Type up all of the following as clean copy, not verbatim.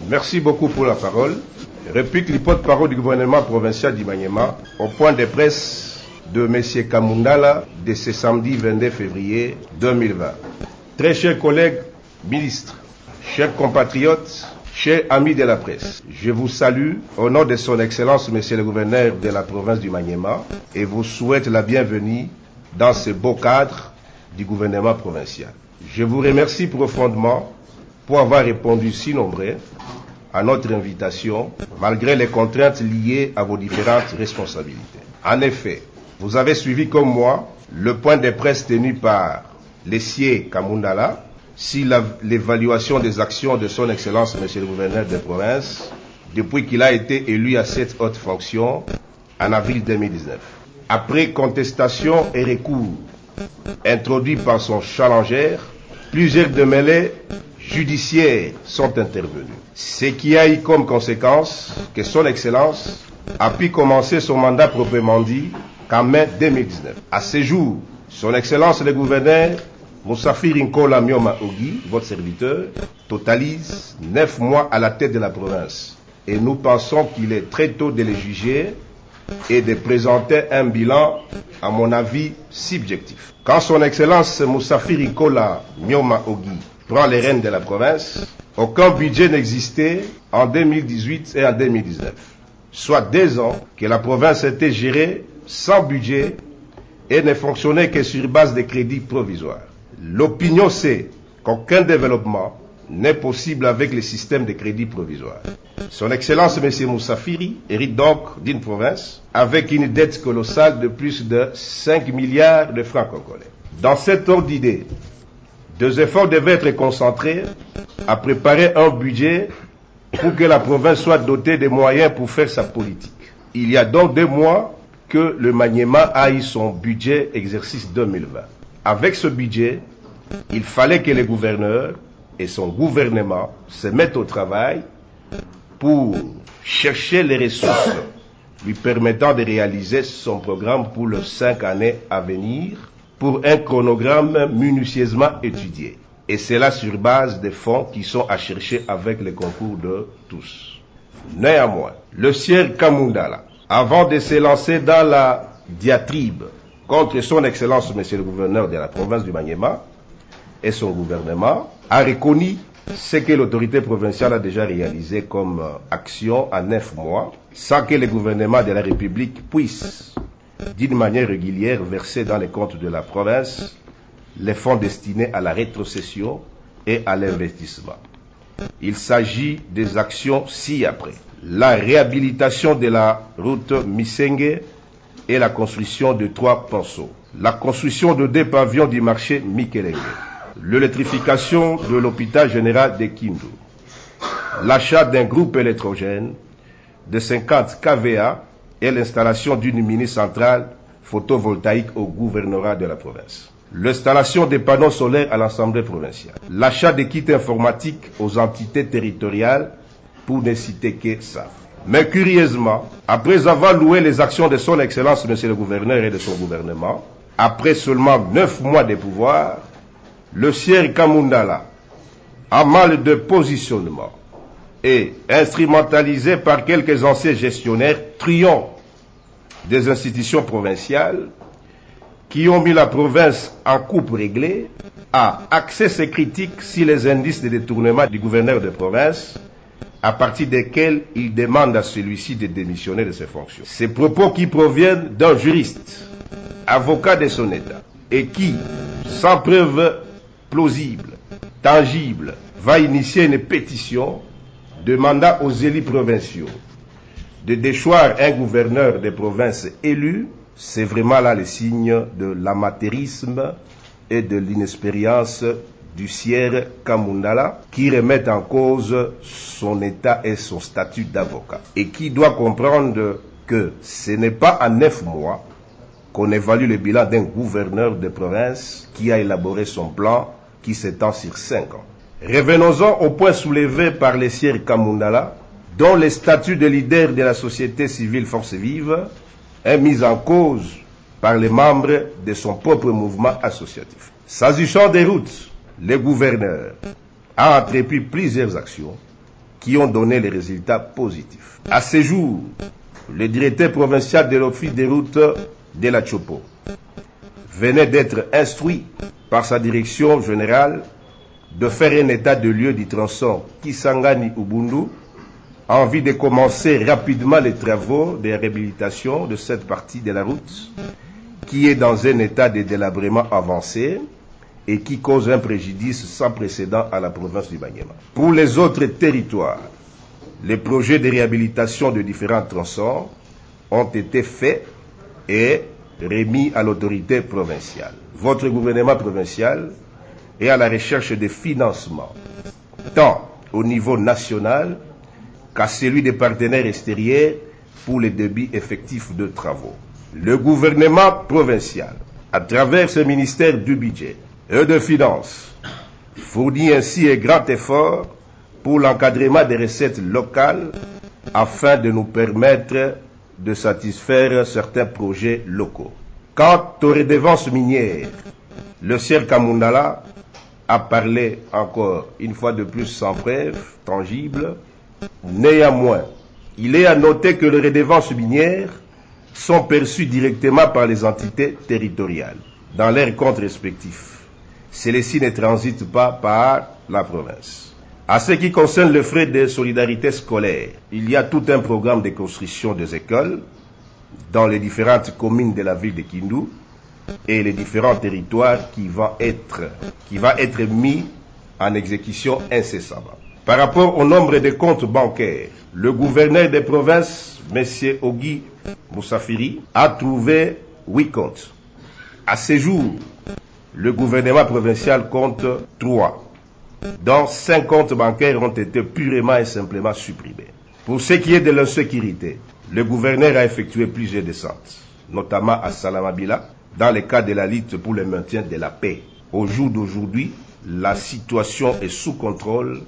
Merci beaucoup pour la parole. Réplique le porte-parole du gouvernement provincial du Maniema au point de presse de M. Kamundala de ce samedi 22 février 2020. Très chers collègues ministres, chers compatriotes, chers amis de la presse, je vous salue au nom de son Excellence Monsieur le gouverneur de la province du Maniema et vous souhaite la bienvenue dans ce beau cadre du gouvernement provincial. Je vous remercie profondément pour avoir répondu si nombreux à notre invitation, malgré les contraintes liées à vos différentes responsabilités. En effet, vous avez suivi comme moi le point de presse tenu par l'essier Kamundala sur l'évaluation des actions de son Excellence Monsieur le gouverneur de province depuis qu'il a été élu à cette haute fonction en avril 2019. Après contestation et recours introduits par son challenger, plusieurs démêlés judiciaires sont intervenus. Ce qui a eu comme conséquence que son Excellence a pu commencer son mandat proprement dit qu'en mai 2019. À ce jour, son Excellence le gouverneur Moussafir Nkola Myoma Ogi, votre serviteur, totalise 9 mois à la tête de la province. Et nous pensons qu'il est très tôt de le juger et de présenter un bilan, à mon avis, subjectif. Quand son Excellence Moussafir Nkola Myoma Ogi prend les rênes de la province, aucun budget n'existait en 2018 et en 2019. Soit 2 ans que la province était gérée sans budget et ne fonctionnait que sur base de crédits provisoires. L'opinion sait qu'aucun développement n'est possible avec le système de crédit provisoire. Son Excellence M. Moussafiri hérite donc d'une province avec une dette colossale de plus de 5 milliards de francs congolais. Dans cet ordre d'idée, 2 efforts devaient être concentrés à préparer un budget pour que la province soit dotée de moyens pour faire sa politique. Il y a donc 2 mois que le Maniema a eu son budget exercice 2020. Avec ce budget, il fallait que le gouverneur et son gouvernement se mettent au travail pour chercher les ressources lui permettant de réaliser son programme pour les 5 années à venir, pour un chronogramme minutieusement étudié. Et cela sur base des fonds qui sont à chercher avec le concours de tous. Néanmoins, le sieur Kamundala, avant de se lancer dans la diatribe contre son Excellence Monsieur le gouverneur de la province du Maniema et son gouvernement, a reconnu ce que l'autorité provinciale a déjà réalisé comme action en 9 mois, sans que le gouvernement de la République puisse, d'une manière régulière, verser dans les comptes de la province les fonds destinés à la rétrocession et à l'investissement. Il s'agit des actions ci-après. La réhabilitation de la route Misenge et la construction de 3 ponceaux. La construction de 2 pavillons du marché Mikelenge. L'électrification de l'hôpital général de Kindu. L'achat d'un groupe électrogène de 50 kVA et l'installation d'une mini-centrale photovoltaïque au gouvernorat de la province. L'installation des panneaux solaires à l'Assemblée provinciale. L'achat des kits informatiques aux entités territoriales, pour ne citer que ça. Mais curieusement, après avoir loué les actions de son Excellence Monsieur le gouverneur et de son gouvernement, après seulement 9 mois de pouvoir, le sieur Kamundala, en mal de positionnement et instrumentalisé par quelques anciens gestionnaires truands des institutions provinciales qui ont mis la province en coupe réglée, a axé ses critiques sur les indices de détournement du gouverneur de province, à partir desquels il demande à celui-ci de démissionner de ses fonctions. Ces propos qui proviennent d'un juriste, avocat de son État, et qui, sans preuve plausible, tangible, va initier une pétition demandant aux élus provinciaux de déchoir un gouverneur de province élu, c'est vraiment là le signe de l'amateurisme et de l'inexpérience du sieur Kamundala, qui remet en cause son état et son statut d'avocat. Et qui doit comprendre que ce n'est pas en 9 mois qu'on évalue le bilan d'un gouverneur de province qui a élaboré son plan qui s'étend sur 5 ans. Revenons-en au point soulevé par le sieur Kamundala, dont le statut de leader de la société civile Force Vive est mis en cause par les membres de son propre mouvement associatif. S'agissant des routes, le gouverneur a entrepris plusieurs actions qui ont donné les résultats positifs. À ce jour, le directeur provincial de l'Office des routes de la Chopo venait d'être instruit par sa direction générale de faire un état de lieu du tronçon Kisangani-Ubundu en vue de commencer rapidement les travaux de réhabilitation de cette partie de la route qui est dans un état de délabrement avancé et qui cause un préjudice sans précédent à la province du Maniema. Pour les autres territoires, les projets de réhabilitation de différents tronçons ont été faits et remis à l'autorité provinciale. Votre gouvernement provincial est à la recherche de financements, tant au niveau national qu'à celui des partenaires extérieurs pour les débits effectifs de travaux. Le gouvernement provincial, à travers ce ministère du budget et de finances, fournit ainsi un grand effort pour l'encadrement des recettes locales afin de nous permettre de satisfaire certains projets locaux. Quant aux redevances minières, le sieur Kamundala a parlé encore une fois de plus sans preuve tangible. Néanmoins, il est à noter que les redevances minières sont perçues directement par les entités territoriales dans leurs comptes respectifs. Celles-ci ne transitent pas par la province. À ce qui concerne le frais de solidarité scolaire, il y a tout un programme de construction des écoles dans les différentes communes de la ville de Kindu et les différents territoires qui va être mis en exécution incessamment. Par rapport au nombre de comptes bancaires, le gouverneur des provinces, M. Ogi Moussafiri, a trouvé 8 comptes. À ce jour, le gouvernement provincial compte 3, dont 5 comptes bancaires ont été purement et simplement supprimés. Pour ce qui est de l'insécurité, le gouverneur a effectué plusieurs descentes, notamment à Salamabila, dans le cadre de la lutte pour le maintien de la paix. Au jour d'aujourd'hui, la situation est sous contrôle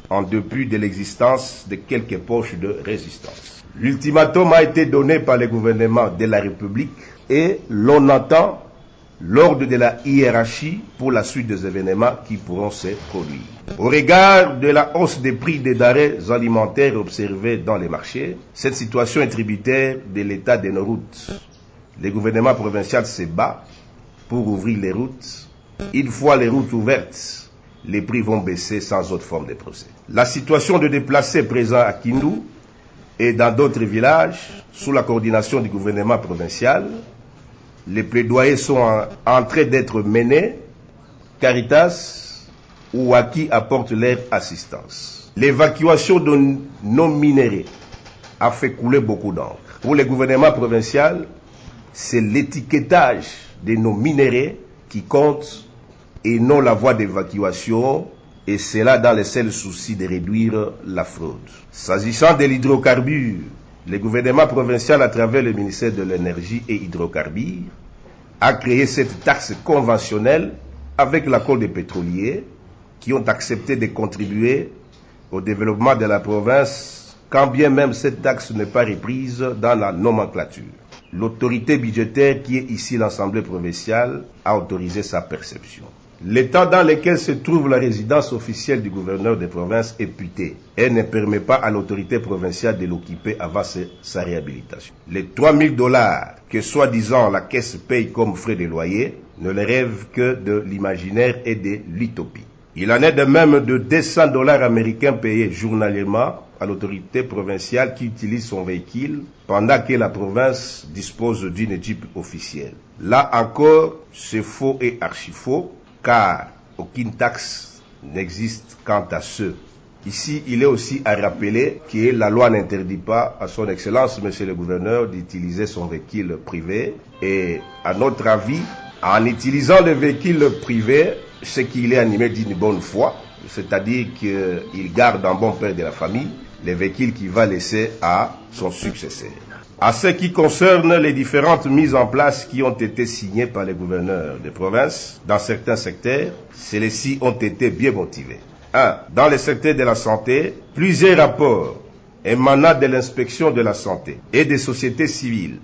en dépit de l'existence de quelques poches de résistance. L'ultimatum a été donné par le gouvernement de la République et l'on attend l'ordre de la hiérarchie pour la suite des événements qui pourront se produire. Au regard de la hausse des prix des denrées alimentaires observées dans les marchés, cette situation est tributaire de l'état de nos routes. Le gouvernement provincial se bat pour ouvrir les routes. Une fois les routes ouvertes, les prix vont baisser sans autre forme de procès. La situation de déplacés présents à Kindu et dans d'autres villages, sous la coordination du gouvernement provincial, les plaidoyers sont en train d'être menés. Caritas ou Aki apporte leur assistance. L'évacuation de nos minéraux a fait couler beaucoup d'encre. Pour le gouvernement provincial, c'est l'étiquetage de nos minéraux qui compte et non la voie d'évacuation, et cela dans le seul souci de réduire la fraude. S'agissant de l'hydrocarbure, le gouvernement provincial, à travers le ministère de l'Énergie et Hydrocarbures, a créé cette taxe conventionnelle avec l'accord des pétroliers qui ont accepté de contribuer au développement de la province, quand bien même cette taxe n'est pas reprise dans la nomenclature. L'autorité budgétaire, qui est ici l'Assemblée provinciale, a autorisé sa perception. L'état dans lequel se trouve la résidence officielle du gouverneur des provinces est puté et ne permet pas à l'autorité provinciale de l'occuper avant sa réhabilitation. Les $3,000 que soi-disant la caisse paye comme frais de loyer ne le rêvent que de l'imaginaire et de l'utopie. Il en est de même de $200 américains payés journalièrement à l'autorité provinciale qui utilise son véhicule pendant que la province dispose d'une équipe officielle. Là encore, c'est faux et archi-faux, car aucune taxe n'existe quant à ceux. Ici, il est aussi à rappeler que la loi n'interdit pas à son Excellence, Monsieur le Gouverneur, d'utiliser son véhicule privé. Et à notre avis, en utilisant le véhicule privé, c'est qu'il est animé d'une bonne foi, c'est-à-dire qu'il garde un bon père de la famille, les véhicules qu'il va laisser à son successeur. À ce qui concerne les différentes mises en place qui ont été signées par les gouverneurs de province, dans certains secteurs, celles-ci ont été bien motivées. 1. Dans le secteur de la santé, plusieurs rapports émanant de l'inspection de la santé et des sociétés civiles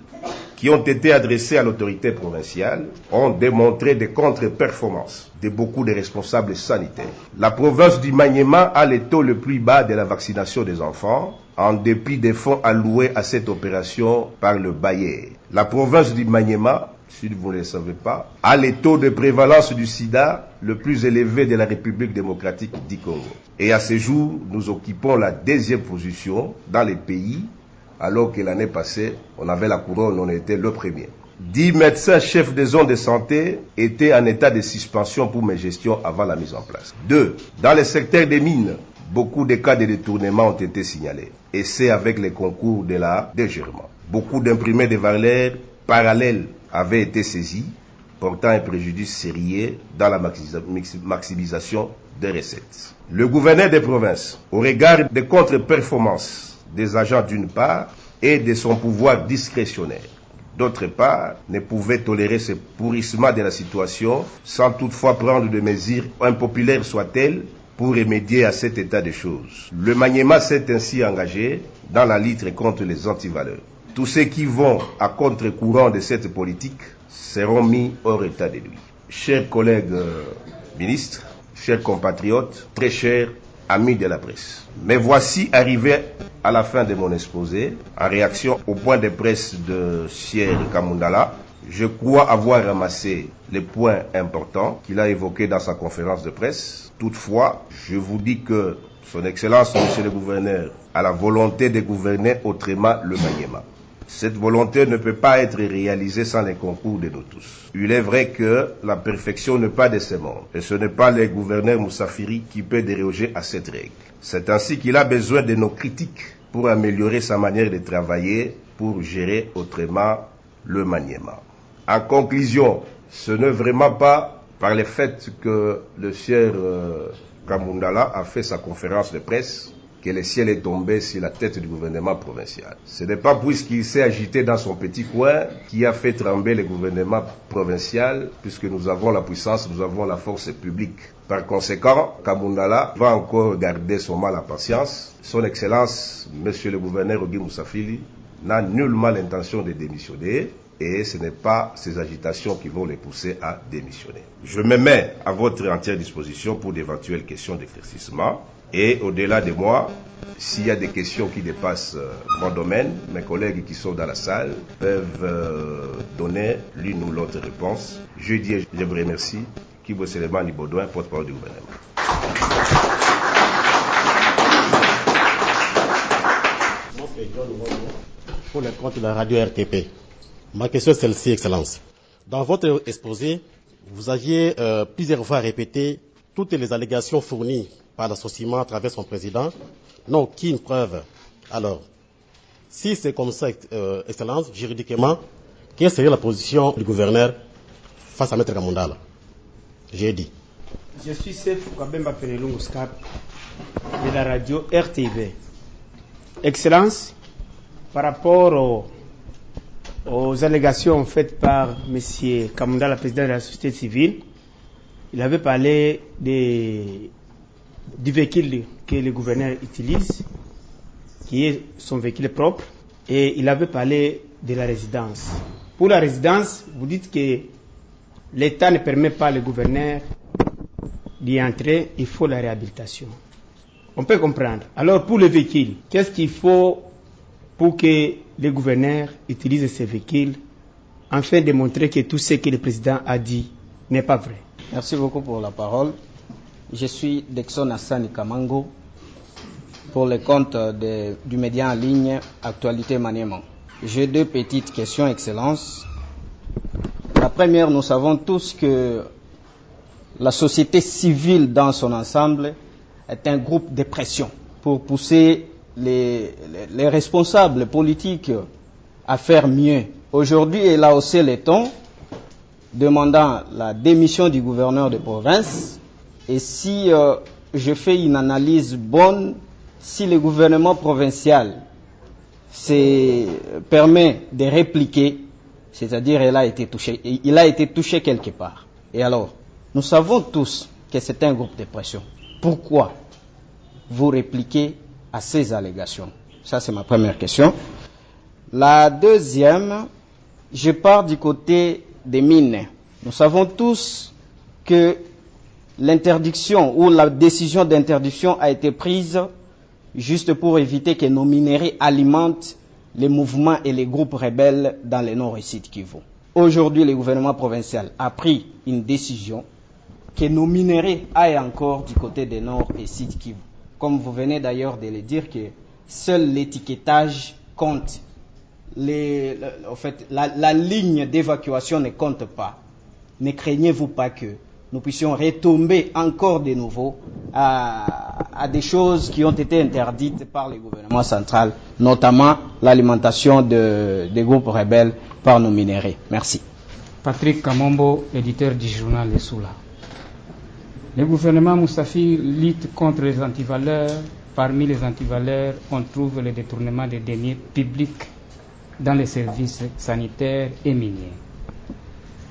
qui ont été adressés à l'autorité provinciale ont démontré des contre-performances de beaucoup de responsables sanitaires. La province du Maniema a le taux le plus bas de la vaccination des enfants, en dépit des fonds alloués à cette opération par le Bayer. La province du Maniema, si vous ne le savez pas, a le taux de prévalence du sida le plus élevé de la République démocratique du Congo. Et à ce jour, nous occupons la 2e position dans les pays, alors que l'année passée, on avait la couronne, on était le premier. 10 médecins chefs des zones de santé étaient en état de suspension pour mes gestions avant la mise en place. 2. Dans le secteur des mines, beaucoup de cas de détournement ont été signalés. Et c'est avec les concours de la DGRMA. Beaucoup d'imprimés de valeurs parallèles avaient été saisis, portant un préjudice sérieux dans la maximisation des recettes. Le gouverneur des provinces, au regard des contre-performances des agents d'une part et de son pouvoir discrétionnaire, d'autre part, ne pouvait tolérer ce pourrissement de la situation sans toutefois prendre des mesures impopulaires soient-elles pour remédier à cet état de choses. Le Maniema s'est ainsi engagé dans la lutte contre les antivaleurs. Tous ceux qui vont à contre-courant de cette politique seront mis hors état de nuire. Chers collègues ministres, chers compatriotes, très chers amis de la presse, me voici arrivé à la fin de mon exposé, en réaction au point de presse de Sier Kamundala. Je crois avoir ramassé les points importants qu'il a évoqués dans sa conférence de presse. Toutefois, je vous dis que Son Excellence, Monsieur le Gouverneur, a la volonté de gouverner autrement le Maniema. Cette volonté ne peut pas être réalisée sans les concours de nous tous. Il est vrai que la perfection n'est pas de ce monde, et ce n'est pas le gouverneur Moussafiri qui peut déroger à cette règle. C'est ainsi qu'il a besoin de nos critiques pour améliorer sa manière de travailler, pour gérer autrement le Maniema. En conclusion, ce n'est vraiment pas par le fait que le sieur Kamundala a fait sa conférence de presse que le ciel est tombé sur la tête du gouvernement provincial. Ce n'est pas puisqu'il s'est agité dans son petit coin qui a fait trembler le gouvernement provincial, puisque nous avons la puissance, nous avons la force publique. Par conséquent, Kamundala va encore garder son mal à patience. Son Excellence, Monsieur le gouverneur Ogi Moussafili, n'a nullement l'intention de démissionner, et ce n'est pas ces agitations qui vont les pousser à démissionner. Je me mets à votre entière disposition pour d'éventuelles questions d'éclaircissement. Et au-delà de moi, s'il y a des questions qui dépassent mon domaine, mes collègues qui sont dans la salle peuvent donner l'une ou l'autre réponse. Je vous remercie. Kibo Selemani Baudouin, porte-parole du gouvernement. Pour le compte de la radio RTP. Ma question est celle-ci, Excellence. Dans votre exposé, vous aviez plusieurs fois répété toutes les allégations fournies par l'association à travers son président n'ont aucune preuve. Alors, si c'est comme ça, Excellence, juridiquement, quelle serait la position du gouverneur face à M. Kamundala? J'ai dit. Je suis Sefou Kabemba Perelungu Scap de la radio RTV. Excellence, par rapport aux allégations faites par M. Kamundala, président de la société civile, il avait parlé du véhicule que le gouverneur utilise, qui est son véhicule propre, et il avait parlé de la résidence. Pour la résidence, vous dites que l'État ne permet pas au gouverneur d'y entrer, il faut la réhabilitation. On peut comprendre. Alors pour le véhicule, qu'est-ce qu'il faut pour que le gouverneur utilise ces véhicules afin de montrer que tout ce que le président a dit n'est pas vrai? Merci beaucoup pour la parole. Je suis Dexon Hassani Kamango pour le compte du média en ligne Actualité Maniema. J'ai deux petites questions, Excellence. La première, nous savons tous que la société civile dans son ensemble est un groupe de pression pour pousser les responsables politiques à faire mieux. Aujourd'hui, elle a haussé les tons, demandant la démission du gouverneur de province. Et si je fais une analyse bonne, si le gouvernement provincial permet de répliquer, c'est-à-dire il a été touché quelque part. Et alors, nous savons tous que c'est un groupe de pression. Pourquoi vous répliquez à ces allégations? Ça, c'est ma première question. La deuxième, Je pars du côté des mines. Nous savons tous que l'interdiction ou la décision d'interdiction a été prise juste pour éviter que nos minerais alimentent les mouvements et les groupes rebelles dans le nord et sud Kivu. Aujourd'hui, le gouvernement provincial a pris une décision que nos minerais aillent encore du côté des nord et sud Kivu. Comme vous venez d'ailleurs de le dire, que seul l'étiquetage compte. La ligne d'évacuation ne compte pas. Ne craignez-vous pas que nous puissions retomber encore de nouveau à des choses qui ont été interdites par le gouvernement central, notamment l'alimentation des groupes rebelles par nos minéraux. Merci. Patrick Kamombo, éditeur du journal Le Soula. Le gouvernement Moussafi lutte contre les antivaleurs. Parmi les antivaleurs, on trouve le détournement des deniers publics dans les services sanitaires et miniers.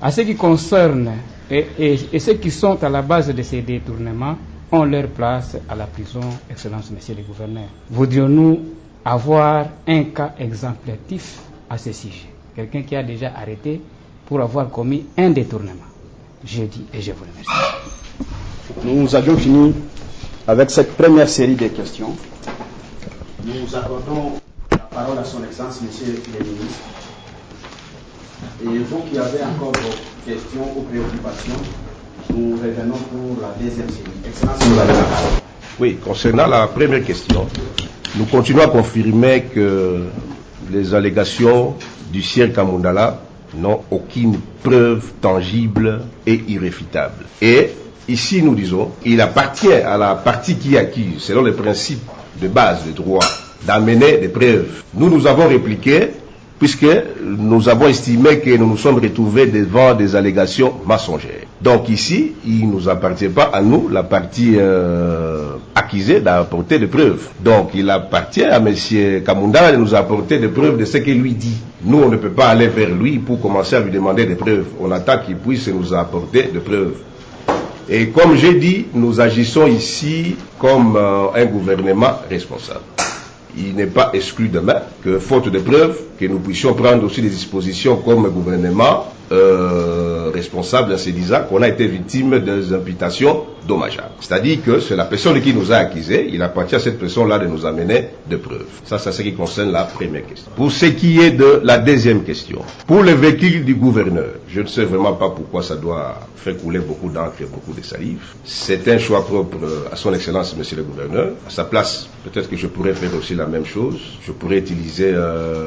À ce qui concerne et ceux qui sont à la base de ces détournements ont leur place à la prison, Excellence, Monsieur le Gouverneur. Voudrions-nous avoir un cas exemplatif à ce sujet? Quelqu'un qui a déjà arrêté pour avoir commis un détournement. Je dis et je vous remercie. Nous avions fini avec cette première série de questions. Nous accordons la parole à son Excellence, Monsieur le Ministre. Et vous qui avez encore vos questions ou préoccupations, nous revenons pour la deuxième série. Excellence, vous avez la parole. Oui, concernant la première question, nous continuons à confirmer que les allégations du sieur Kamundala n'ont aucune preuve tangible et irréfutable. Et ici, nous disons, il appartient à la partie qui accuse, selon les principes de base du droit, d'amener des preuves. Nous avons répliqué, puisque nous avons estimé que nous nous sommes retrouvés devant des allégations mensongères. Donc ici, il ne nous appartient pas à nous, la partie accusée, d'apporter des preuves. Donc il appartient à M. Kamundala de nous apporter des preuves de ce qu'il lui dit. Nous, on ne peut pas aller vers lui pour commencer à lui demander des preuves. On attend qu'il puisse nous apporter des preuves. Et comme j'ai dit, nous agissons ici comme un gouvernement responsable. Il n'est pas exclu demain que, faute de preuves, que nous puissions prendre aussi des dispositions comme gouvernement responsable en se disant qu'on a été victime des imputations dommageables. C'est-à-dire que c'est la personne qui nous a accusés, il appartient à cette personne-là de nous amener des preuves. Ça, c'est ce qui concerne la première question. Pour ce qui est de la deuxième question, pour le véhicule du gouverneur, je ne sais vraiment pas pourquoi ça doit faire couler beaucoup d'encre et beaucoup de salive. C'est un choix propre à son Excellence, Monsieur le Gouverneur. À sa place, peut-être que je pourrais faire aussi la même chose. Je pourrais utiliser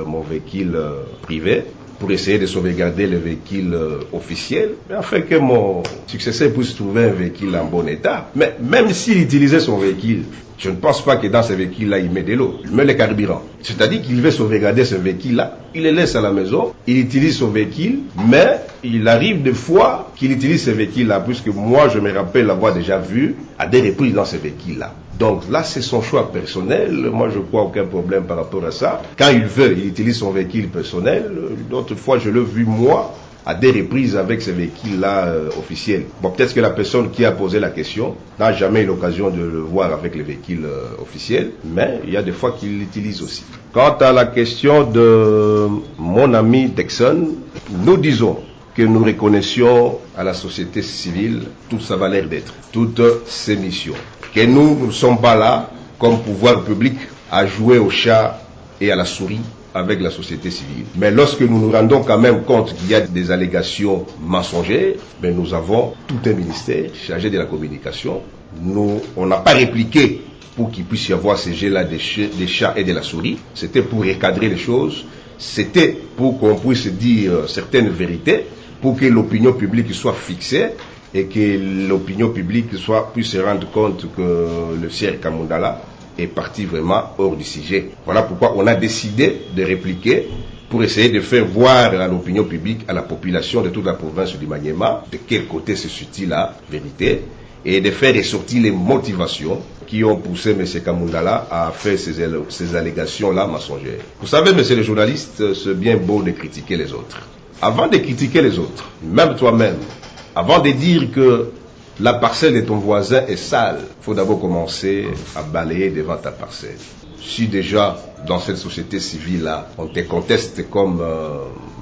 mon véhicule privé pour essayer de sauvegarder le véhicule officiel, mais afin que mon successeur puisse trouver un véhicule en bon état. Mais même s'il utilisait son véhicule, je ne pense pas que dans ce véhicule-là, il met de l'eau, il met le carburant. C'est-à-dire qu'il veut sauvegarder ce véhicule-là, il le laisse à la maison, il utilise son véhicule, mais il arrive des fois qu'il utilise ce véhicule-là, puisque moi, je me rappelle l'avoir déjà vu à des reprises dans ce véhicule-là. Donc là, c'est son choix personnel. Moi, je crois aucun problème par rapport à ça. Quand il veut, il utilise son véhicule personnel. D'autres fois, je l'ai vu, moi, à des reprises avec ce véhicule-là officiel. Bon, peut-être que la personne qui a posé la question n'a jamais eu l'occasion de le voir avec le véhicule officiel, mais il y a des fois qu'il l'utilise aussi. Quant à la question de mon ami Dexon, nous disons que nous reconnaissions à la société civile toute sa valeur d'être, toutes ses missions. Que nous ne sommes pas là, comme pouvoir public, à jouer au chat et à la souris avec la société civile. Mais lorsque nous nous rendons quand même compte qu'il y a des allégations mensongères, ben nous avons tout un ministère chargé de la communication. On n'a pas répliqué pour qu'il puisse y avoir ces jets-là des chats et de la souris. C'était pour recadrer les choses. C'était pour qu'on puisse dire certaines vérités, pour que l'opinion publique soit fixée et que l'opinion publique puisse se rendre compte que le sieur Kamundala est parti vraiment hors du sujet. Voilà pourquoi on a décidé de répliquer pour essayer de faire voir à l'opinion publique, à la population de toute la province du Maniema, de quel côté se situe la vérité, et de faire ressortir les motivations qui ont poussé M. Kamundala à faire ces allégations-là mensongères. Vous savez, monsieur le journaliste, c'est bien beau de critiquer les autres. Avant de critiquer les autres, même toi-même, avant de dire que la parcelle de ton voisin est sale, il faut d'abord commencer à balayer devant ta parcelle. Si déjà, dans cette société civile-là, on te conteste comme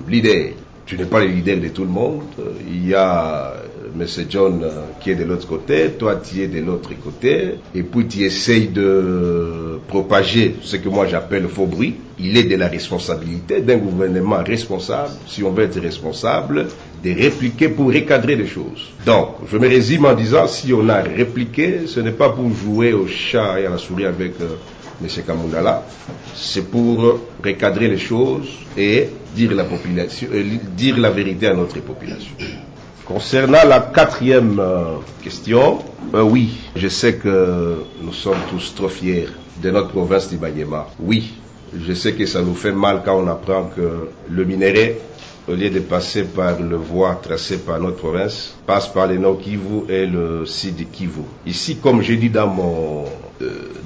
leader, tu n'es pas le leader de tout le monde. Il y a M. John qui est de l'autre côté, toi tu es de l'autre côté, et puis tu essayes de propager ce que moi j'appelle faux bruit. Il est de la responsabilité d'un gouvernement responsable, si on veut être responsable, de répliquer pour recadrer les choses. Donc, je me résume en disant, si on a répliqué, ce n'est pas pour jouer au chat et à la souris avec M. Kamundala, c'est pour recadrer les choses et dire la population, dire la vérité à notre population. Concernant la quatrième question, oui, je sais que nous sommes tous trop fiers de notre province d'Ibagnema. Oui, je sais que ça nous fait mal quand on apprend que le minerai, au lieu de passer par le voie tracé par notre province, passe par le Nord Kivu et le Sud Kivu. Ici, comme j'ai dit dans mon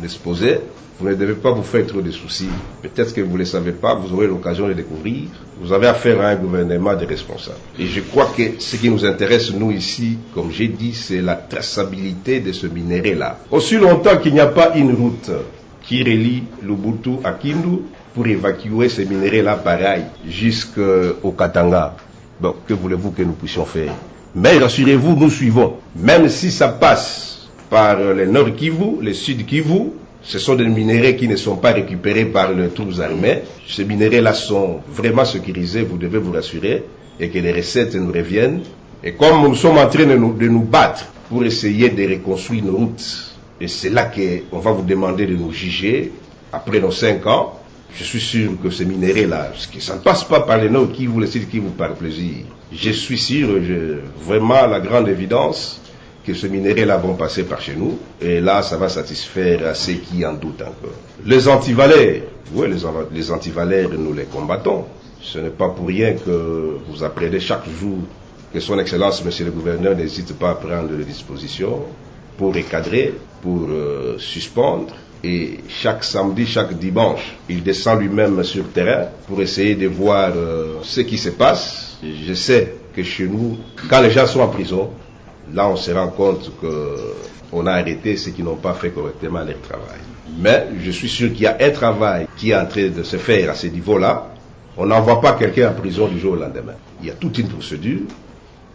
exposé, vous ne devez pas vous faire trop de soucis. Peut-être que vous ne le savez pas, vous aurez l'occasion de découvrir. Vous avez affaire à un gouvernement de responsables. Et je crois que ce qui nous intéresse, nous ici, comme j'ai dit, c'est la traçabilité de ce minerai-là. Aussi longtemps qu'il n'y a pas une route qui relie Lubuntu à Kindu pour évacuer ces minéraux-là pareil jusqu'au Katanga. Bon, que voulez-vous que nous puissions faire? Mais rassurez-vous, nous suivons. Même si ça passe par le Nord Kivu, le Sud Kivu, ce sont des minéraux qui ne sont pas récupérés par les troupes armées. Ces minéraux-là sont vraiment sécurisés, vous devez vous rassurer, et que les recettes nous reviennent. Et comme nous sommes en train de nous battre pour essayer de reconstruire nos routes, et c'est là qu'on va vous demander de nous juger, après nos 5 ans, je suis sûr que ces minéraux-là, ça ne passe pas par les Nord Kivu, les Sud Kivu par plaisir. Je suis sûr, vraiment la grande évidence, que ces minéraux-là vont passer par chez nous, et là, ça va satisfaire à ceux qui en doutent encore. Les antivalaires, oui, les antivalaires, nous les combattons. Ce n'est pas pour rien que vous apprenez chaque jour que son Excellence, Monsieur le Gouverneur, n'hésite pas à prendre des dispositions pour recadrer, pour suspendre, et chaque samedi, chaque dimanche, il descend lui-même sur le terrain pour essayer de voir ce qui se passe. Je sais que chez nous, quand les gens sont en prison, là, on se rend compte qu'on a arrêté ceux qui n'ont pas fait correctement leur travail. Mais je suis sûr qu'il y a un travail qui est en train de se faire à ce niveau-là. On n'envoie pas quelqu'un en prison du jour au lendemain. Il y a toute une procédure,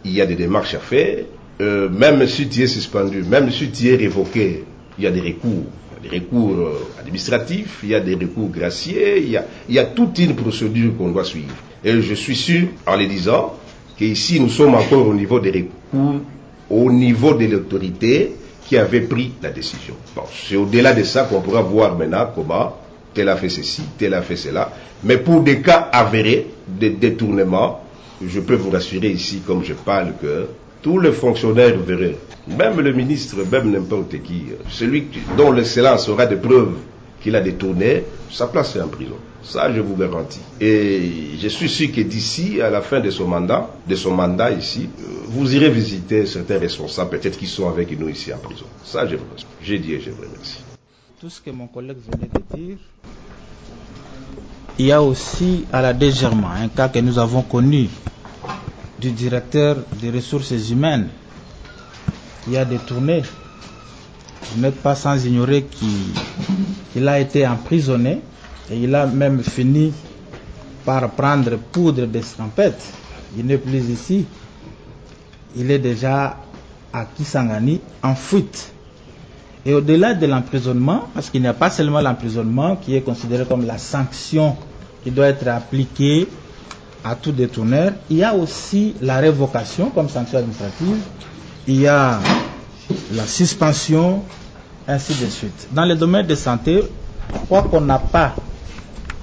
il y a des démarches à faire. Même si tu es suspendu, même si tu es révoqué, il y a des recours. Il y a des recours administratifs, il y a des recours graciés, il y a toute une procédure qu'on doit suivre. Et je suis sûr, en le disant, qu'ici nous sommes encore au niveau des recours, au niveau de l'autorité qui avait pris la décision. Bon, c'est au-delà de ça qu'on pourra voir maintenant comment tel a fait ceci, tel a fait cela. Mais pour des cas avérés de détournement, je peux vous rassurer ici, comme je parle, que tous les fonctionnaires verraient, même le ministre, même n'importe qui, celui dont l'excellence aura des preuves qu'il a détourné, sa place est en prison. Ça, je vous garantis. Et je suis sûr que d'ici à la fin de son mandat ici, vous irez visiter certains responsables, peut-être qui sont avec nous ici en prison. Ça, je vous remercie. J'ai dit et je vous remercie. Tout ce que mon collègue venait de dire, il y a aussi à la Dégerma un cas que nous avons connu du directeur des ressources humaines qui a détourné. Vous n'êtes pas sans ignorer qu'il a été emprisonné et il a même fini par prendre poudre d'escampette. Il n'est plus ici. Il est déjà à Kisangani en fuite. Et au-delà de l'emprisonnement, parce qu'il n'y a pas seulement l'emprisonnement qui est considéré comme la sanction qui doit être appliquée à tout détourneur, il y a aussi la révocation comme sanction administrative, il y a la suspension, ainsi de suite. Dans le domaine de santé, je crois qu'on n'a pas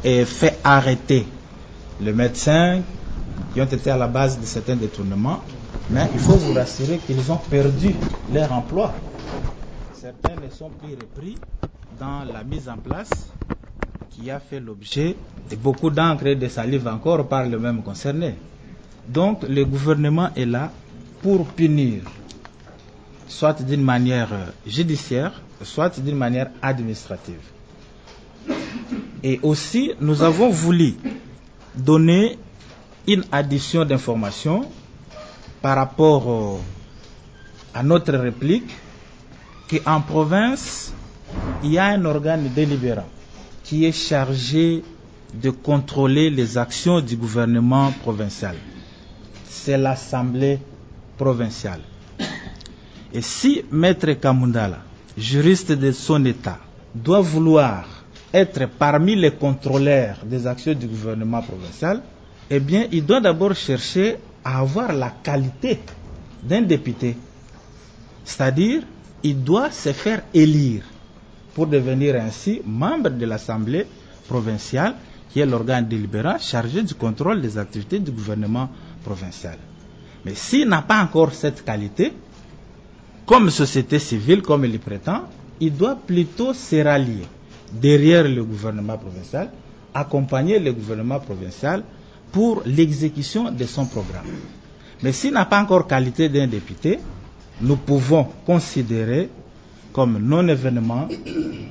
fait arrêter les médecins qui ont été à la base de certains détournements, mais il faut vous rassurer qu'ils ont perdu leur emploi. Certains ne sont plus repris dans la mise en place qui a fait l'objet de beaucoup d'encre et de salive encore par le même concerné. Donc le gouvernement est là pour punir, soit d'une manière judiciaire, soit d'une manière administrative. Et aussi, nous avons voulu donner une addition d'informations par rapport à notre réplique, qu'en province, il y a un organe délibérant qui est chargé de contrôler les actions du gouvernement provincial. C'est l'Assemblée provinciale. Et si Maître Kamundala, juriste de son État, doit vouloir être parmi les contrôleurs des actions du gouvernement provincial, eh bien, il doit d'abord chercher à avoir la qualité d'un député. C'est-à-dire, il doit se faire élire pour devenir ainsi membre de l'Assemblée provinciale, qui est l'organe délibérant chargé du contrôle des activités du gouvernement provincial. Mais s'il n'a pas encore cette qualité, comme société civile, comme il le prétend, il doit plutôt se rallier derrière le gouvernement provincial, accompagner le gouvernement provincial pour l'exécution de son programme. Mais s'il n'a pas encore qualité d'un député, nous pouvons considérer comme non-événement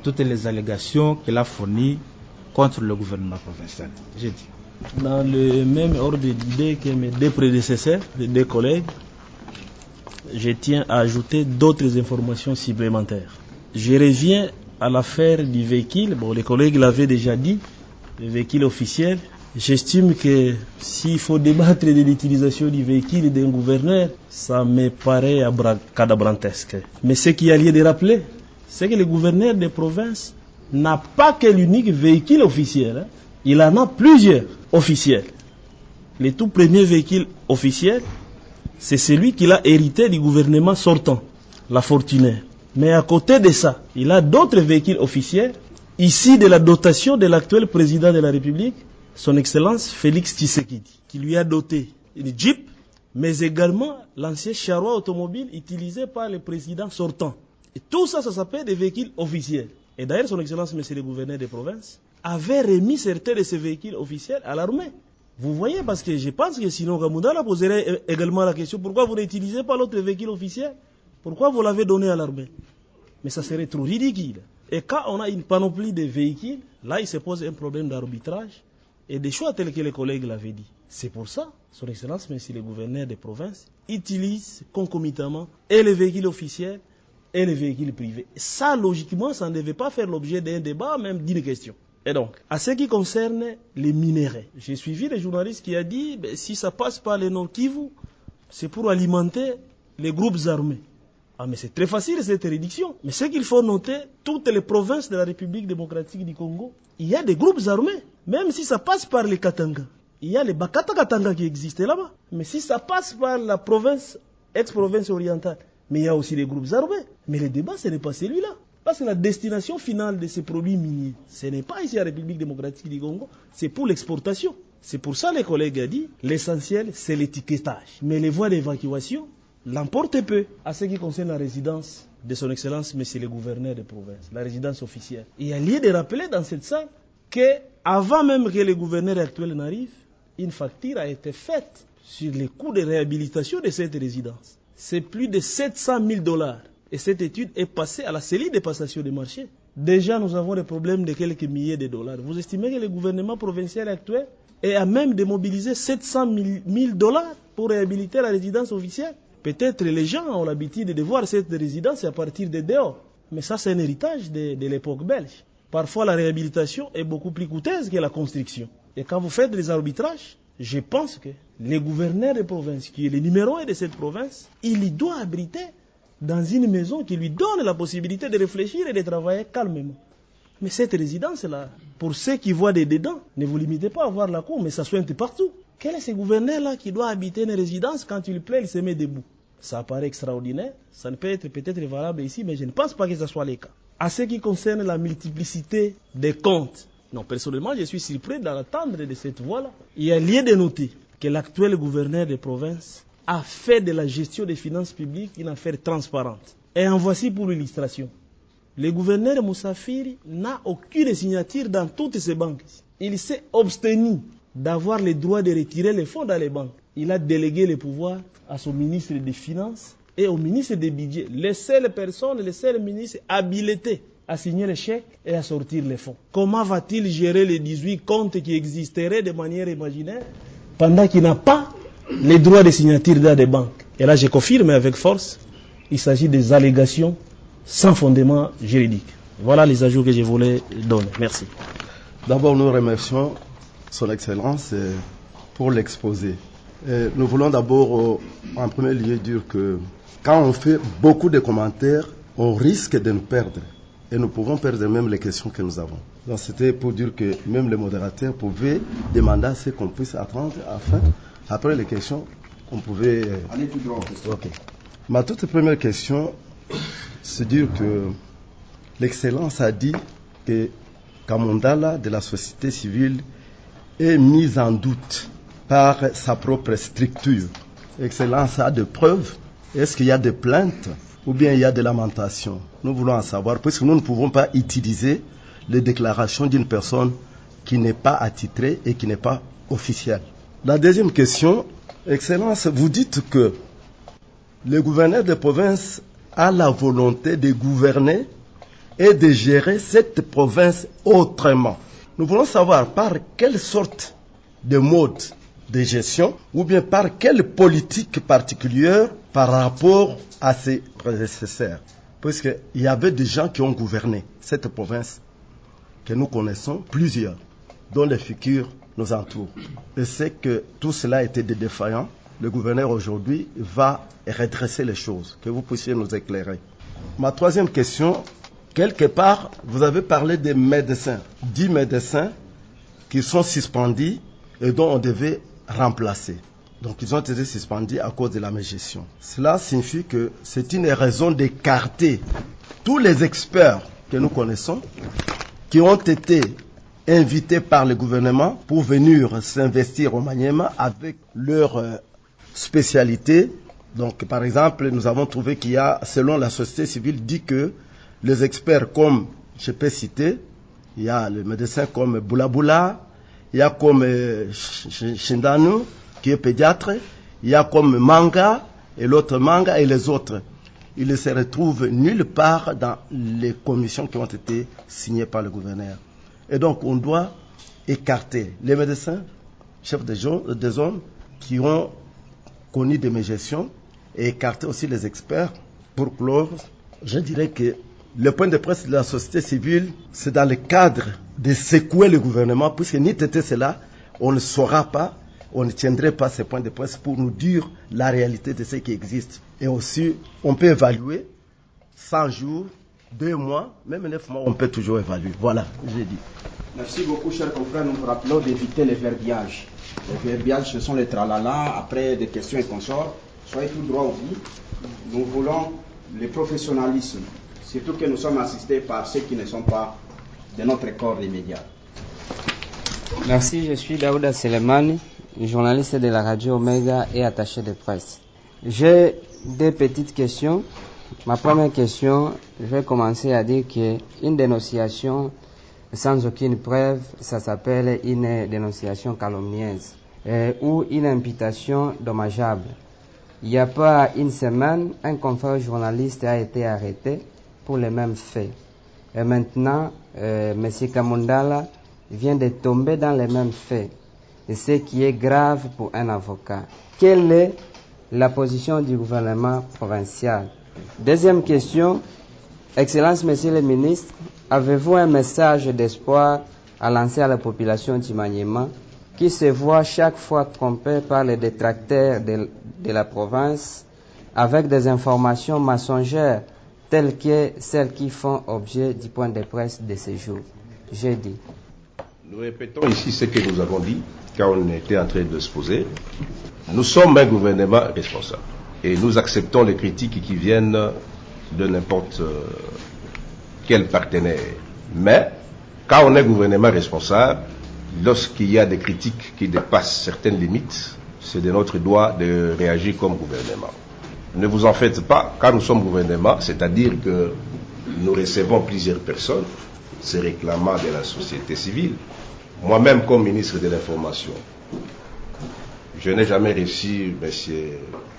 toutes les allégations qu'il a fournies contre le gouvernement provincial. J'ai dit. Dans le même ordre d'idée que mes deux prédécesseurs, les deux collègues, je tiens à ajouter d'autres informations supplémentaires. Je reviens à l'affaire du véhicule. Bon, les collègues l'avaient déjà dit, le véhicule officiel. J'estime que s'il faut débattre de l'utilisation du véhicule d'un gouverneur, ça me paraît cadabrantesque. Mais ce qu'il y a lieu de rappeler, c'est que le gouverneur des provinces n'a pas que l'unique véhicule officiel. Il en a plusieurs officiels. Le tout premier véhicule officiel, c'est celui qu'il a hérité du gouvernement sortant, la Fortunaire. Mais à côté de ça, il a d'autres véhicules officiels, issus de la dotation de l'actuel président de la République, son Excellence Félix Tshisekedi, qui lui a doté une Jeep, mais également l'ancien charroi automobile utilisé par le président sortant. Et tout ça, ça s'appelle des véhicules officiels. Et d'ailleurs, son Excellence, Monsieur le gouverneur des provinces, avait remis certains de ces véhicules officiels à l'armée. Vous voyez, parce que je pense que sinon Kamundala poserait également la question, pourquoi vous n'utilisez pas l'autre véhicule officiel? Pourquoi vous l'avez donné à l'armée? Mais ça serait trop ridicule. Et quand on a une panoplie de véhicules, là il se pose un problème d'arbitrage et des choix tels que les collègues l'avaient dit. C'est pour ça, son Excellence, Monsieur le gouverneur des provinces, utilise concomitamment et les véhicules officiels et les véhicules privés. Ça, logiquement, ça ne devait pas faire l'objet d'un débat, même d'une question. Et donc, à ce qui concerne les minéraux, j'ai suivi les journalistes qui a dit, si ça passe par le Nord Kivu, c'est pour alimenter les groupes armés. Ah, mais c'est très facile cette réduction. Mais ce qu'il faut noter, toutes les provinces de la République démocratique du Congo, il y a des groupes armés. Même si ça passe par les Katanga, il y a les Bakata Katanga qui existent là-bas. Mais si ça passe par la province, ex-province orientale, mais il y a aussi les groupes armés. Mais le débat, ce n'est pas celui-là. Parce que la destination finale de ces produits miniers, ce n'est pas ici à la République démocratique du Congo, c'est pour l'exportation. C'est pour ça que les collègues ont dit, l'essentiel, c'est l'étiquetage. Mais les voies d'évacuation l'emportent peu à ce qui concerne la résidence de son Excellence, Monsieur le gouverneur de province, la résidence officielle. Il y a lieu de rappeler dans cette salle qu'avant même que le gouverneur actuel n'arrive, une facture a été faite sur les coûts de réhabilitation de cette résidence. C'est plus de 700 000 $. Et cette étude est passée à la cellule de passation des marchés. Déjà, nous avons des problèmes de quelques milliers de dollars. Vous estimez que le gouvernement provincial actuel est à même de mobiliser 700 000 $ pour réhabiliter la résidence officielle? Peut-être les gens ont l'habitude de voir cette résidence à partir de dehors. Mais ça, c'est un héritage de l'époque belge. Parfois, la réhabilitation est beaucoup plus coûteuse que la construction. Et quand vous faites des arbitrages, je pense que le gouverneur de province, qui est le numéro 1 de cette province, il y doit abriter dans une maison qui lui donne la possibilité de réfléchir et de travailler calmement. Mais cette résidence-là, pour ceux qui voient des dedans, ne vous limitez pas à voir la cour, mais ça soigne partout. Quel est ce gouverneur-là qui doit habiter une résidence, quand il plaît, il se met debout? Ça paraît extraordinaire, ça ne peut être peut-être valable ici, mais je ne pense pas que ce soit le cas. À ce qui concerne la multiplicité des comptes, non, personnellement, je suis surpris d'attendre de cette voie-là. Il y a lieu de noter que l'actuel gouverneur des provinces a fait de la gestion des finances publiques une affaire transparente. Et en voici pour l'illustration. Le gouverneur Moussa Firi n'a aucune signature dans toutes ces banques. Il s'est abstenu d'avoir le droit de retirer les fonds dans les banques. Il a délégué le pouvoir à son ministre des Finances et au ministre des Budgets. Les seules personnes, les seuls ministres habilités à signer les chèques et à sortir les fonds. Comment va-t-il gérer les 18 comptes qui existeraient de manière imaginaire pendant qu'il n'a pas les droits de signature dans des banques? Et là, je confirme avec force, il s'agit des allégations sans fondement juridique. Voilà les ajouts que je voulais donner. Merci. D'abord, nous remercions Son Excellence pour l'exposé. Nous voulons d'abord, en premier lieu, dire que quand on fait beaucoup de commentaires, on risque de nous perdre. Et nous pouvons perdre même les questions que nous avons. Donc c'était pour dire que même les modérateurs pouvaient demander à ce qu'on puisse attendre afin, après les questions, on pouvait... Allez tout droit. Ok. Ma toute première question, c'est dire que l'Excellence a dit que Kamundala de la société civile est mise en doute par sa propre structure. L'Excellence a des preuves. Est-ce qu'il y a des plaintes ou bien il y a des lamentations? Nous voulons en savoir, puisque nous ne pouvons pas utiliser les déclarations d'une personne qui n'est pas attitrée et qui n'est pas officielle. La deuxième question, Excellence, vous dites que le gouverneur de province a la volonté de gouverner et de gérer cette province autrement. Nous voulons savoir par quelle sorte de mode de gestion ou bien par quelle politique particulière par rapport à ses prédécesseurs. Puisqu'il y avait des gens qui ont gouverné cette province que nous connaissons, plusieurs, dont les figures nous entourent. Et c'est que tout cela était des défaillants. Le gouverneur aujourd'hui va redresser les choses, que vous puissiez nous éclairer. Ma troisième question, quelque part, vous avez parlé des médecins, 10 médecins qui sont suspendus et dont on devait remplacer. Donc ils ont été suspendus à cause de la mégestion. Cela signifie que c'est une raison d'écarter tous les experts que nous connaissons qui ont été invités par le gouvernement pour venir s'investir au Maniema avec leur spécialité. Donc par exemple, nous avons trouvé qu'il y a, selon la société civile, dit que les experts comme, je peux citer, il y a les médecins comme Boulaboula, il y a comme Shindanu, qui est pédiatre, il y a comme Manga, et l'autre Manga, et les autres. Ils ne se retrouvent nulle part dans les commissions qui ont été signées par le gouverneur. Et donc, on doit écarter les médecins, chefs des zones, qui ont connu des mégestions, et écarter aussi les experts pour clore. Je dirais que le point de presse de la société civile, c'est dans le cadre de secouer le gouvernement, puisque ni était cela, on ne saura pas, on ne tiendrait pas ces points de presse pour nous dire la réalité de ce qui existe. Et aussi, on peut évaluer 100 jours, 2 mois, même 9 mois, on peut toujours évaluer. Voilà, j'ai dit. Merci beaucoup, chers confrères. Nous vous rappelons d'éviter les verbiages. Les verbiages, ce sont les tralala, après des questions et consorts. Soyez tout droit au but. Nous voulons le professionnalisme, surtout que nous sommes assistés par ceux qui ne sont pas de notre corps des médias. Merci, je suis Daouda Selemani, journaliste de la radio Omega et attaché de presse. J'ai deux petites questions. Ma première question, je vais commencer à dire qu'une dénonciation sans aucune preuve, ça s'appelle une dénonciation calomnieuse ou une imputation dommageable. Il n'y a pas une semaine, un confrère journaliste a été arrêté pour les mêmes faits. Et maintenant, M. Kamundala vient de tomber dans les mêmes faits. Et ce qui est grave pour un avocat. Quelle est la position du gouvernement provincial? Deuxième question, Excellence, Monsieur le ministre, avez-vous un message d'espoir à lancer à la population du Maniema qui se voit chaque fois trompée par les détracteurs de la province avec des informations mensongères telles que celles qui font objet du point de presse de ce jour? J'ai dit. Nous répétons ici ce que nous avons dit quand on était en train de se poser. Nous sommes un gouvernement responsable et nous acceptons les critiques qui viennent de n'importe quel partenaire. Mais quand on est gouvernement responsable, lorsqu'il y a des critiques qui dépassent certaines limites, c'est de notre droit de réagir comme gouvernement. Ne vous en faites pas, quand nous sommes gouvernement, c'est-à-dire que nous recevons plusieurs personnes se réclamant de la société civile. Moi-même, comme ministre de l'Information, je n'ai jamais reçu M.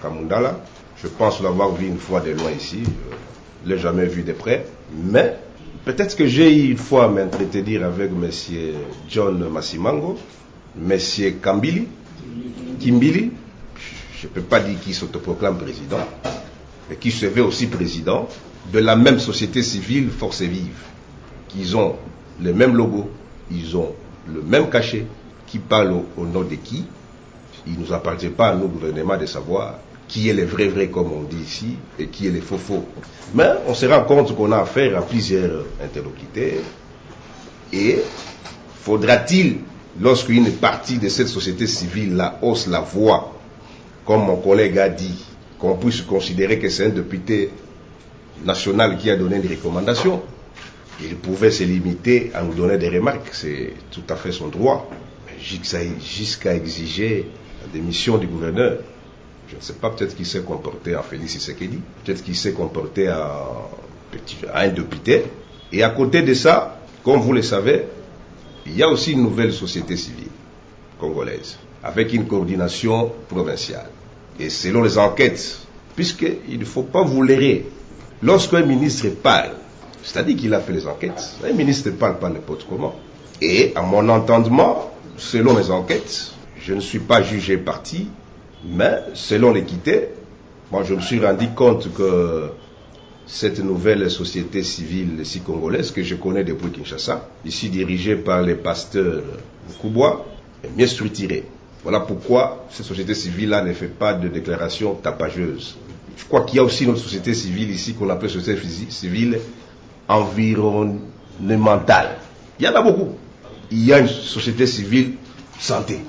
Kamundala. Je pense l'avoir vu une fois de loin ici. Je ne l'ai jamais vu de près. Mais peut-être que j'ai eu une fois à m'entretenir avec M. John Massimango, M. Kimbili. Je ne peux pas dire qu'il s'autoproclame président, mais qui se veut aussi président de la même société civile Force Vive, qui ont le même logo, ils ont le même cachet, qui parle au nom de qui. Il ne nous appartient pas à nos gouvernements de savoir qui est le vrai comme on dit ici et qui est le faux. Mais on se rend compte qu'on a affaire à plusieurs interlocuteurs et faudra-t-il, lorsqu'une partie de cette société civile-là hausse la voix, comme mon collègue a dit, qu'on puisse considérer que c'est un député national qui a donné une recommandation. Il pouvait se limiter à nous donner des remarques, c'est tout à fait son droit, jusqu'à exiger la démission du gouverneur. Je ne sais pas, peut-être qu'il s'est comporté en Félix Tshisekedi, peut-être qu'il s'est comporté à un député. Et à côté de ça, comme vous le savez, il y a aussi une nouvelle société civile congolaise, avec une coordination provinciale. Et selon les enquêtes, puisqu'il ne faut pas vous leurrer, lorsqu'un ministre parle, c'est-à-dire qu'il a fait les enquêtes, un ministre ne parle pas n'importe comment. Et à mon entendement, selon les enquêtes, je ne suis pas jugé parti, mais selon l'équité, moi je me suis rendu compte que cette nouvelle société civile ici congolaise, que je connais depuis Kinshasa, ici dirigée par les pasteurs Kouboua, est mieux structurée. Voilà pourquoi cette société civile-là ne fait pas de déclaration tapageuse. Je crois qu'il y a aussi une autre société civile ici qu'on appelle société civile environnementale. Il y en a beaucoup. Il y a une société civile santé.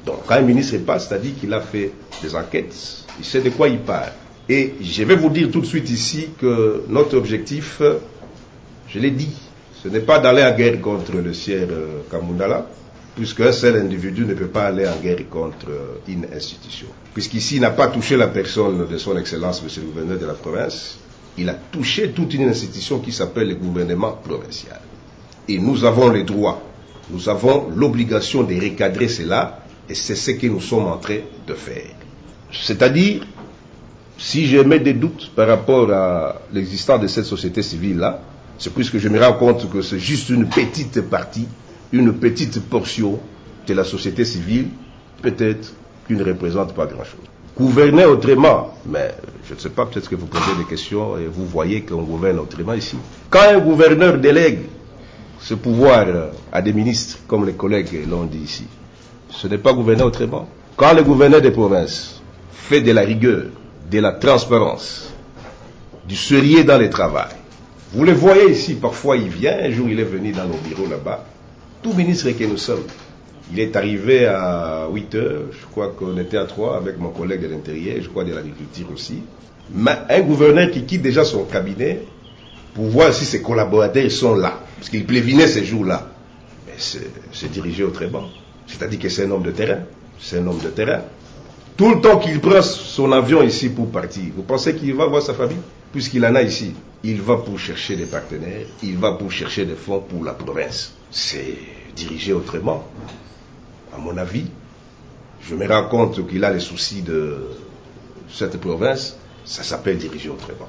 Donc quand un ministre passe, c'est-à-dire qu'il a fait des enquêtes, il sait de quoi il parle. Et je vais vous dire tout de suite ici que notre objectif, je l'ai dit, ce n'est pas d'aller en guerre contre le sieur Kamundala, puisqu'un seul individu ne peut pas aller en guerre contre une institution. Puisqu'ici, il n'a pas touché la personne de son Excellence, monsieur le gouverneur de la province, il a touché toute une institution qui s'appelle le gouvernement provincial. Et nous avons le droit, nous avons l'obligation de recadrer cela, et c'est ce que nous sommes en train de faire. C'est-à-dire, si je mets des doutes par rapport à l'existence de cette société civile-là, c'est puisque je me rends compte que c'est juste une petite partie, une petite portion de la société civile, peut-être qui ne représente pas grand-chose. Gouverner autrement, mais je ne sais pas, peut-être que vous posez des questions et vous voyez qu'on gouverne autrement ici. Quand un gouverneur délègue ce pouvoir à des ministres, comme les collègues l'ont dit ici, ce n'est pas gouverner autrement. Quand le gouverneur des provinces fait de la rigueur, de la transparence, du sérieux dans le travail, vous le voyez ici, parfois il vient, un jour il est venu dans nos bureaux là-bas, tout ministre que nous sommes, il est arrivé à 8 heures, je crois qu'on était à 3 avec mon collègue de l'intérieur, je crois de l'agriculture aussi. Mais un gouverneur qui quitte déjà son cabinet pour voir si ses collaborateurs sont là, parce qu'il prévenait ces jours-là, c'est dirigé autrement. C'est-à-dire que c'est un homme de terrain, c'est un homme de terrain. Tout le temps qu'il prend son avion ici pour partir, vous pensez qu'il va voir sa famille? Puisqu'il en a ici, il va pour chercher des partenaires, il va pour chercher des fonds pour la province. C'est dirigé autrement. À mon avis, je me rends compte qu'il a les soucis de cette province, ça s'appelle diriger autrement.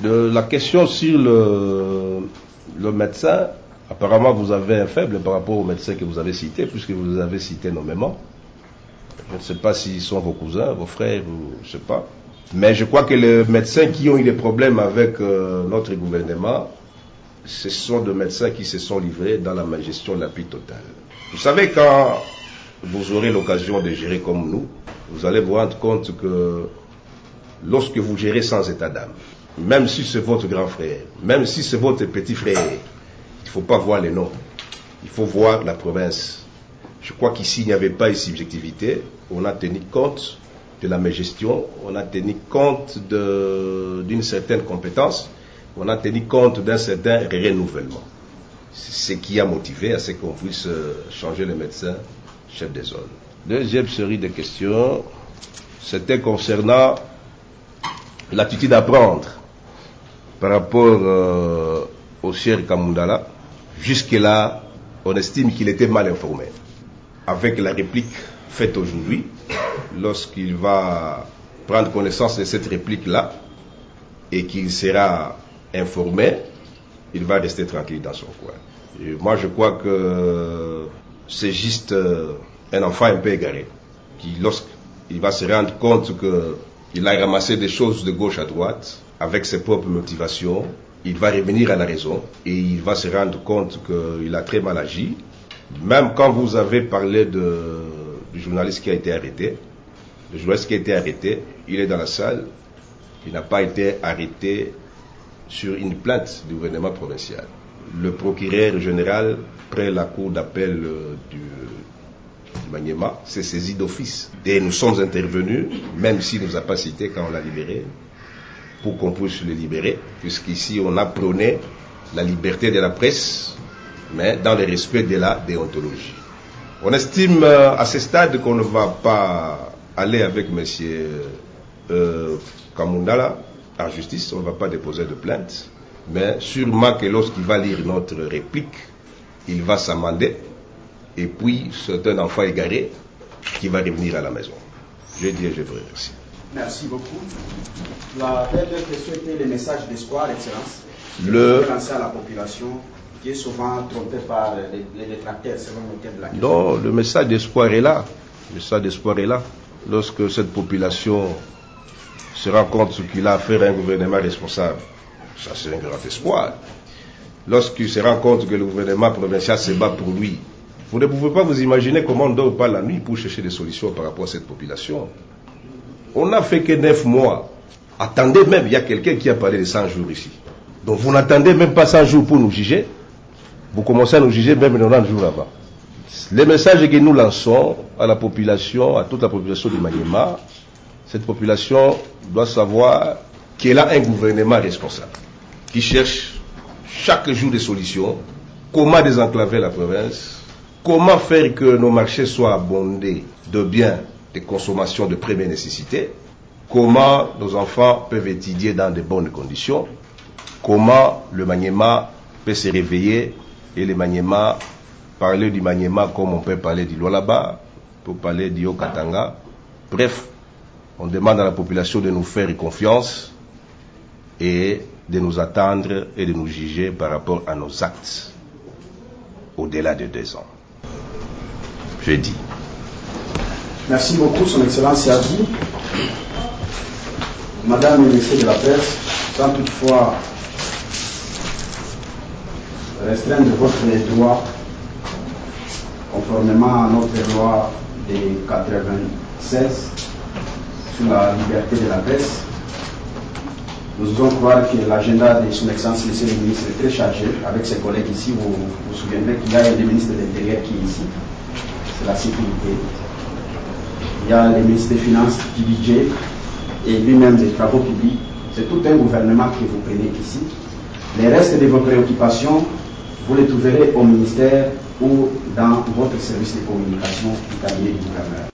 La question sur le médecin, apparemment vous avez un faible par rapport aux médecins que vous avez cités, puisque vous les avez cités nommément. Je ne sais pas s'ils sont vos cousins, vos frères, je ne sais pas. Mais je crois que les médecins qui ont eu des problèmes avec notre gouvernement, ce sont des médecins qui se sont livrés dans la malgestion la plus totale. Vous savez, quand vous aurez l'occasion de gérer comme nous, vous allez vous rendre compte que lorsque vous gérez sans état d'âme, même si c'est votre grand frère, même si c'est votre petit frère, il ne faut pas voir les noms, il faut voir la province. Je crois qu'ici, il n'y avait pas une subjectivité, on a tenu compte de la gestion, on a tenu compte d'une certaine compétence, on a tenu compte d'un certain renouvellement. C'est ce qui a motivé à ce qu'on puisse changer le médecin chef des zones. Deuxième série de questions, c'était concernant l'attitude à prendre par rapport au sieur Kamundala. Jusque-là, on estime qu'il était mal informé. Avec la réplique faite aujourd'hui, lorsqu'il va prendre connaissance de cette réplique-là et qu'il sera informé, il va rester tranquille dans son coin. Et moi, je crois que c'est juste un enfant un peu égaré, qui, lorsqu'il va se rendre compte qu'il a ramassé des choses de gauche à droite, avec ses propres motivations, il va revenir à la raison et il va se rendre compte qu'il a très mal agi Même quand vous avez parlé du journaliste qui a été arrêté, le journaliste qui a été arrêté, il est dans la salle, il n'a pas été arrêté sur une plainte du gouvernement provincial. Le procureur général, près la cour d'appel du Maniema, s'est saisi d'office. Et nous sommes intervenus, même s'il ne nous a pas cité quand on l'a libéré, pour qu'on puisse le libérer, puisqu'ici on a prôné la liberté de la presse, mais dans le respect de la déontologie. On estime à ce stade qu'on ne va pas aller avec M. Kamundala en justice, on ne va pas déposer de plainte, mais sûrement que lorsqu'il va lire notre réplique, il va s'amender, et puis c'est un enfant égaré qui va revenir à la maison. Je dis et je vous remercie. Merci beaucoup. La dernière question était le message d'espoir, Excellence. Le lancé à la population qui est souvent trompée par les détracteurs, selon le thème de la question. Non, le message d'espoir est là. Le message d'espoir est là. Lorsque cette population se rend compte qu'il a affaire à un gouvernement responsable, ça c'est un grand espoir. Lorsqu'il se rend compte que le gouvernement provincial se bat pour lui, vous ne pouvez pas vous imaginer comment on ne dort pas la nuit pour chercher des solutions par rapport à cette population. On n'a fait que 9 mois. Attendez même, il y a quelqu'un qui a parlé de 100 jours ici. Donc vous n'attendez même pas 100 jours pour nous juger. Vous commencez à nous juger même 90 jours avant. Les messages que nous lançons à la population, à toute la population du Maniema, cette population doit savoir qu'elle a un gouvernement responsable, qui cherche chaque jour des solutions, comment désenclaver la province, comment faire que nos marchés soient abondés de biens de consommation de première nécessité, comment nos enfants peuvent étudier dans de bonnes conditions, comment le Maniema peut se réveiller et le Maniema, parler du Maniema comme on peut parler du Lualaba, on peut parler du Haut-Katanga. Bref, on demande à la population de nous faire confiance et de nous attendre et de nous juger par rapport à nos actes au-delà de 2 ans. Je dis. Merci beaucoup, Son Excellence Yadi. Madame le ministre de la Presse, sans toutefois restreindre votre droit conformément à notre loi de 96 sur la liberté de la presse, nous osons croire que l'agenda de Son Excellence Monsieur le ministre est très chargé avec ses collègues ici. Vous vous souviendrez qu'il y a le ministre de l'Intérieur qui est ici, c'est la sécurité. Il y a le ministre des Finances, du budget et lui-même des travaux publics. C'est tout un gouvernement que vous prenez ici. Les restes de vos préoccupations, vous les trouverez au ministère ou dans votre service de communication du cabinet du gouverneur.